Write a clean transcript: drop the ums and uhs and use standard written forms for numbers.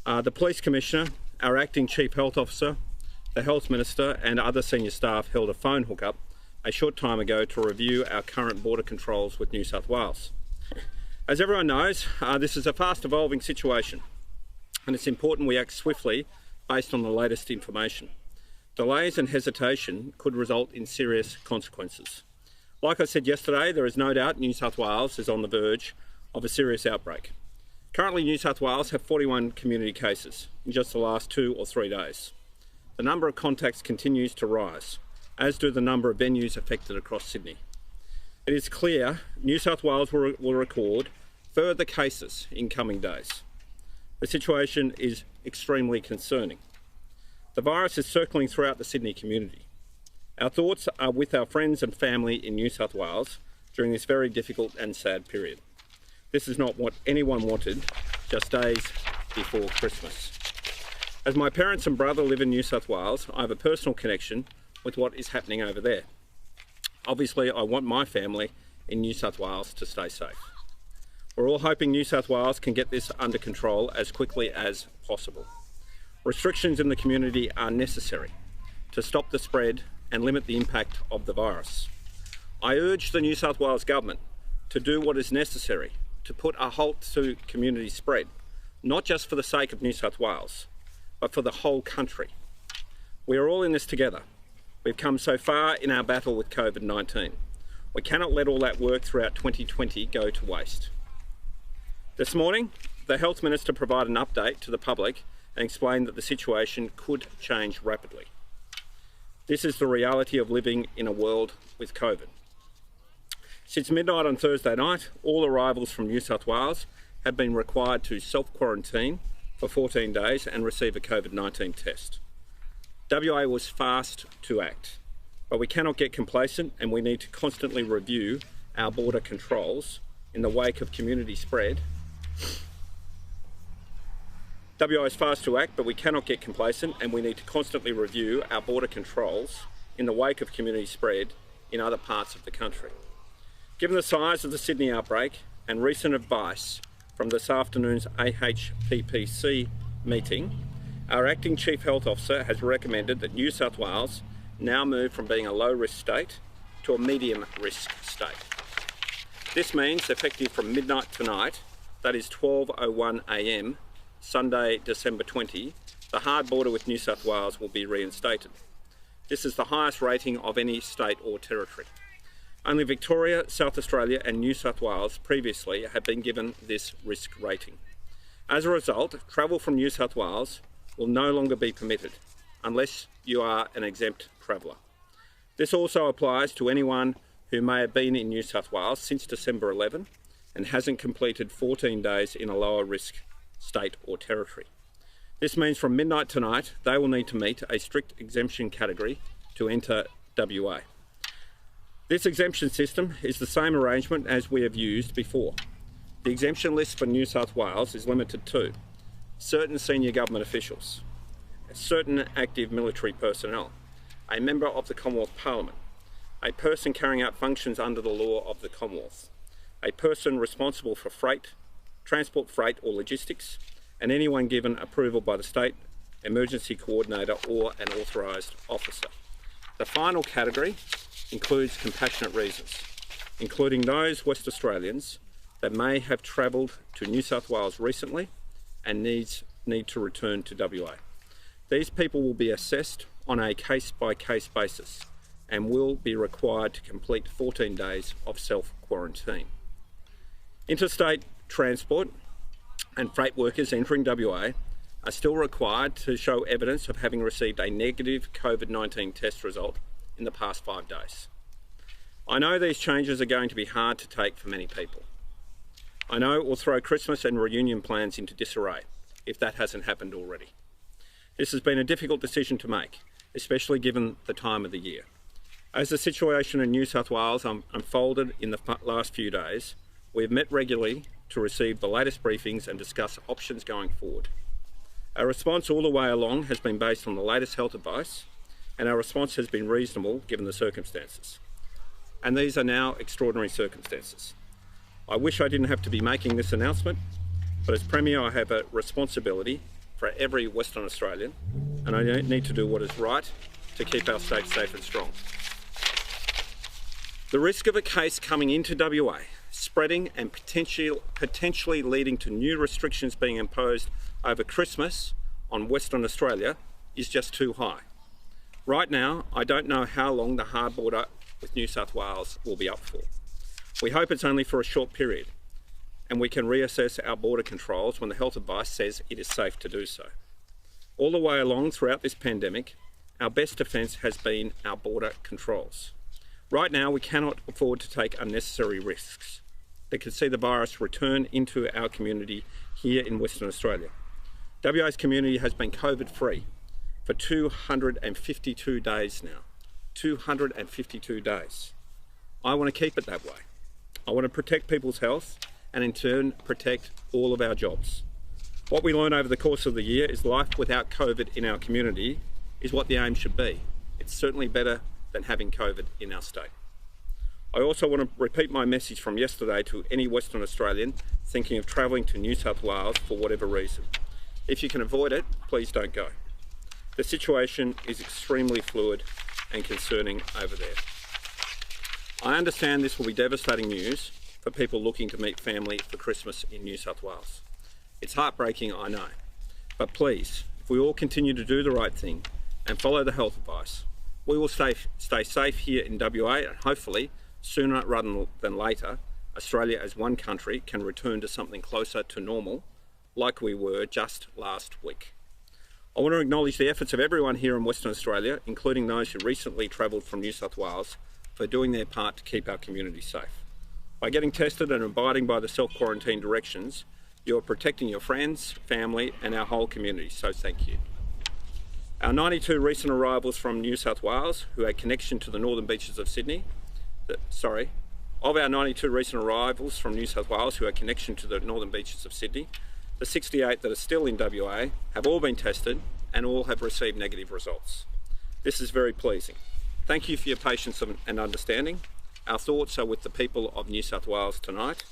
The Police Commissioner, our Acting Chief Health Officer, the Health Minister and other senior staff held a phone hookup a short time ago to review our current border controls with New South Wales. As everyone knows, this is a fast evolving situation and it's important we act swiftly based on the latest information. Delays and hesitation could result in serious consequences. Like I said yesterday, there is no doubt New South Wales is on the verge of a serious outbreak. Currently, New South Wales have 41 community cases in just the last 2 or 3 days. The number of contacts continues to rise, as do the number of venues affected across Sydney. It is clear New South Wales will record further cases in coming days. The situation is extremely concerning. The virus is circling throughout the Sydney community. Our thoughts are with our friends and family in New South Wales during this very difficult and sad period. This is not what anyone wanted just days before Christmas. As my parents and brother live in New South Wales, I have a personal connection with what is happening over there. Obviously, I want my family in New South Wales to stay safe. We're all hoping New South Wales can get this under control as quickly as possible. Restrictions in the community are necessary to stop the spread and limit the impact of the virus. I urge the New South Wales Government to do what is necessary to put a halt to community spread, not just for the sake of New South Wales, but for the whole country. We are all in this together. We've come so far in our battle with COVID-19. We cannot let all that work throughout 2020 go to waste. This morning, the Health Minister provided an update to the public and explained that the situation could change rapidly. This is the reality of living in a world with COVID. Since midnight on Thursday night, all arrivals from New South Wales have been required to self-quarantine for 14 days and receive a COVID-19 test. WA was fast to act, but we cannot get complacent and we need to constantly review our border controls in the wake of community spread. WA is fast to act, but we cannot get complacent and we need to constantly review our border controls in the wake of community spread in other parts of the country. Given the size of the Sydney outbreak and recent advice from this afternoon's AHPPC meeting, our Acting Chief Health Officer has recommended that New South Wales now move from being a low-risk state to a medium-risk state. This means, effective from midnight tonight, that is 12:01 a.m, Sunday, December 20, the hard border with New South Wales will be reinstated. This is the highest rating of any state or territory. Only Victoria, South Australia and New South Wales previously have been given this risk rating. As a result, travel from New South Wales will no longer be permitted unless you are an exempt traveller. This also applies to anyone who may have been in New South Wales since December 11 and hasn't completed 14 days in a lower risk state or territory. This means from midnight tonight, they will need to meet a strict exemption category to enter WA. This exemption system is the same arrangement as we have used before. The exemption list for New South Wales is limited to certain senior government officials, certain active military personnel, a member of the Commonwealth Parliament, a person carrying out functions under the law of the Commonwealth, a person responsible for freight, transport freight or logistics, and anyone given approval by the State Emergency Coordinator or an authorised officer. The final category includes compassionate reasons, including those West Australians that may have travelled to New South Wales recently and need to return to WA. These people will be assessed on a case-by-case basis and will be required to complete 14 days of self-quarantine. Interstate transport and freight workers entering WA are still required to show evidence of having received a negative COVID-19 test result in the past 5 days. I know these changes are going to be hard to take for many people. I know it will throw Christmas and reunion plans into disarray, if that hasn't happened already. This has been a difficult decision to make, especially given the time of the year. As the situation in New South Wales unfolded in the last few days, we have met regularly to receive the latest briefings and discuss options going forward. Our response all the way along has been based on the latest health advice, and our response has been reasonable given the circumstances. And these are now extraordinary circumstances. I wish I didn't have to be making this announcement, but as Premier I have a responsibility for every Western Australian, and I need to do what is right to keep our state safe and strong. The risk of a case coming into WA, spreading and potentially leading to new restrictions being imposed over Christmas on Western Australia is just too high. Right now, I don't know how long the hard border with New South Wales will be up for. We hope it's only for a short period, and we can reassess our border controls when the health advice says it is safe to do so. All the way along throughout this pandemic, our best defence has been our border controls. Right now, we cannot afford to take unnecessary risks that could see the virus return into our community here in Western Australia. WA's community has been COVID-free for 252 days now. 252 days. I want to keep it that way. I want to protect people's health and in turn protect all of our jobs. What we learned over the course of the year is life without COVID in our community is what the aim should be. It's certainly better than having COVID in our state. I also want to repeat my message from yesterday to any Western Australian thinking of travelling to New South Wales for whatever reason. If you can avoid it, please don't go. The situation is extremely fluid and concerning over there. I understand this will be devastating news for people looking to meet family for Christmas in New South Wales. It's heartbreaking, I know, but please, if we all continue to do the right thing and follow the health advice, we will stay safe here in WA, and hopefully, sooner rather than later, Australia as one country can return to something closer to normal, like we were just last week. I want to acknowledge the efforts of everyone here in Western Australia, including those who recently travelled from New South Wales, for doing their part to keep our community safe. By getting tested and abiding by the self-quarantine directions, you are protecting your friends, family, and our whole community, so thank you. Our 92 recent arrivals from New South Wales who had connection to the northern beaches of Sydney, of our 92 recent arrivals from New South Wales who had connection to the northern beaches of Sydney, the 68 that are still in WA have all been tested and all have received negative results. This is very pleasing. Thank you for your patience and understanding. Our thoughts are with the people of New South Wales tonight.